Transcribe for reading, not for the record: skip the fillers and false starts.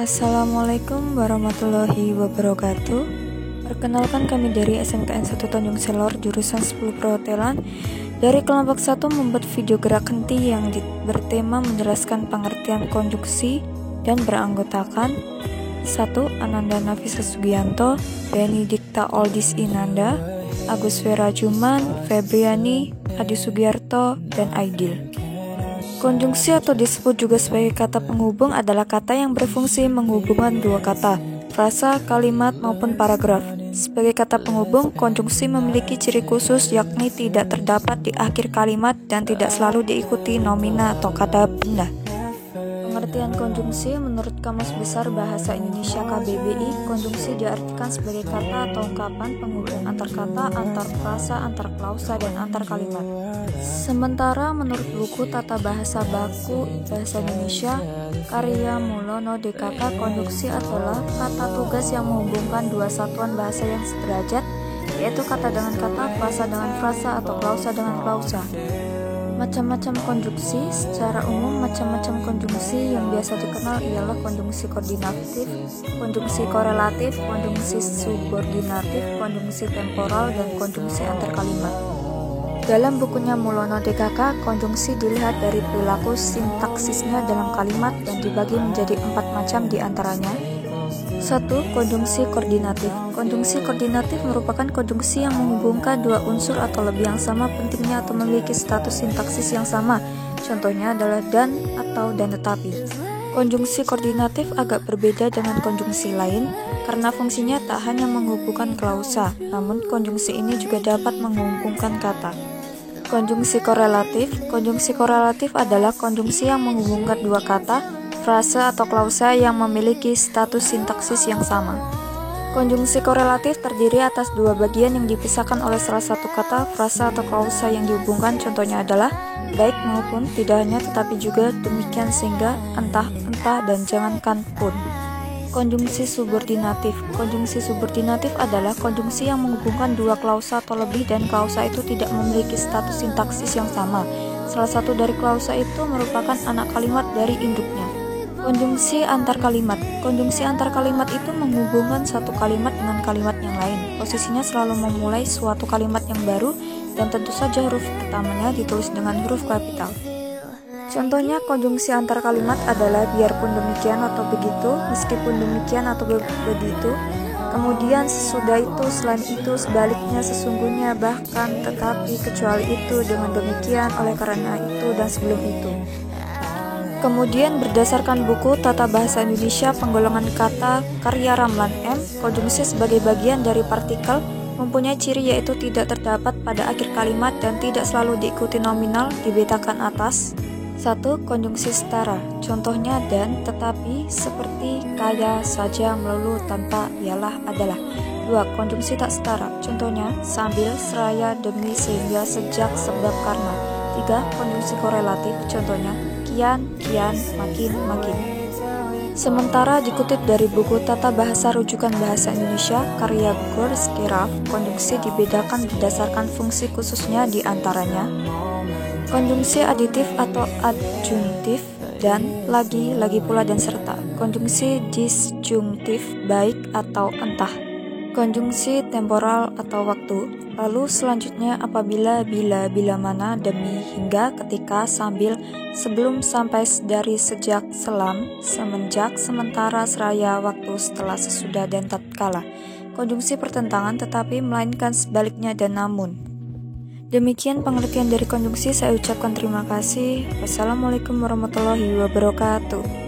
Assalamualaikum warahmatullahi wabarakatuh. Perkenalkan, kami dari SMKN 1 Tanjung Selor jurusan 10 Perhotelan dari kelompok 1 membuat video gerak henti yang bertema menjelaskan pengertian konjungsi dan beranggotakan 1. Ananda Nafisa Sugianto, Benedikta Oldis Inanda, Agus Vera Juman, Febriani, Adi Sugiarto, dan Aidil. Konjungsi atau disebut juga sebagai kata penghubung adalah kata yang berfungsi menghubungkan dua kata, frasa, kalimat, maupun paragraf. Sebagai kata penghubung, konjungsi memiliki ciri khusus yakni tidak terdapat di akhir kalimat dan tidak selalu diikuti nomina atau kata benda. Pengertian konjungsi menurut Kamus Besar Bahasa Indonesia KBBI, konjungsi diartikan sebagai kata atau ungkapan penghubung antar kata, antar frasa, antar klausa, dan antar kalimat. Sementara menurut buku Tata Bahasa Baku Bahasa Indonesia karya Mulono DKK, konjungsi adalah kata tugas yang menghubungkan dua satuan bahasa yang sederajat, yaitu kata dengan kata, frasa dengan frasa, atau klausa dengan klausa. Macam-macam konjungsi. Secara umum, macam-macam konjungsi yang biasa dikenal ialah konjungsi koordinatif, konjungsi korelatif, konjungsi subordinatif, konjungsi temporal, dan konjungsi antar kalimat. Dalam bukunya Mulono DKK, konjungsi dilihat dari perilaku sintaksisnya dalam kalimat dan dibagi menjadi 4 macam diantaranya. 1. Konjungsi koordinatif. Konjungsi koordinatif merupakan konjungsi yang menghubungkan dua unsur atau lebih yang sama pentingnya atau memiliki status sintaksis yang sama. Contohnya adalah dan, atau, dan tetapi. Konjungsi koordinatif agak berbeda dengan konjungsi lain karena fungsinya tak hanya menghubungkan klausa, namun konjungsi ini juga dapat menghubungkan kata. Konjungsi korelatif. Konjungsi korelatif adalah konjungsi yang menghubungkan dua kata, frasa atau klausa yang memiliki status sintaksis yang sama. Konjungsi korelatif terdiri atas dua bagian yang dipisahkan oleh salah satu kata, frasa atau klausa yang dihubungkan. Contohnya adalah baik maupun, tidak hanya tetapi juga, demikian sehingga, entah, dan jangankan pun. Konjungsi subordinatif. Konjungsi subordinatif adalah konjungsi yang menghubungkan dua klausa atau lebih dan klausa itu tidak memiliki status sintaksis yang sama. Salah satu dari klausa itu merupakan anak kalimat dari induknya. Konjungsi antar kalimat. Konjungsi antar kalimat itu menghubungkan satu kalimat dengan kalimat yang lain. Posisinya selalu memulai suatu kalimat yang baru dan tentu saja huruf pertamanya ditulis dengan huruf kapital. Contohnya konjungsi antar kalimat adalah biarpun demikian atau begitu, meskipun demikian atau begitu, kemudian sesudah itu, selain itu, sebaliknya, sesungguhnya, bahkan, tetapi, kecuali itu, dengan demikian, oleh karena itu, dan sebelum itu. Kemudian berdasarkan buku Tata Bahasa Indonesia Penggolongan Kata karya Ramlan M, konjungsi sebagai bagian dari partikel mempunyai ciri yaitu tidak terdapat pada akhir kalimat dan tidak selalu diikuti nominal dibetakan atas. 1. Konjungsi setara. Contohnya dan, tetapi, seperti, kaya, saja, melulu, tanpa, ialah, adalah. 2. Konjungsi tak setara. Contohnya sambil, seraya, demi, sehingga, sejak, sebab, karena. 3. Konjungsi korelatif. Contohnya kian, makin, makin. Sementara dikutip dari buku Tata Bahasa Rujukan Bahasa Indonesia karya Gorskiraf, konjungsi dibedakan berdasarkan fungsi khususnya diantaranya konjungsi aditif atau adjuntif, dan, lagi pula, dan serta. Konjungsi disjungtif, baik atau entah. Konjungsi temporal atau waktu. Lalu selanjutnya apabila, bila mana, demi, hingga, ketika, sambil, sebelum, sampai, dari, sejak, selam, semenjak, sementara, seraya, waktu, setelah, sesudah, dan tatkala. Konjungsi pertentangan tetapi melainkan sebaliknya dan namun. Demikian pengertian dari konjungsi. Saya ucapkan terima kasih. Wassalamualaikum warahmatullahi wabarakatuh.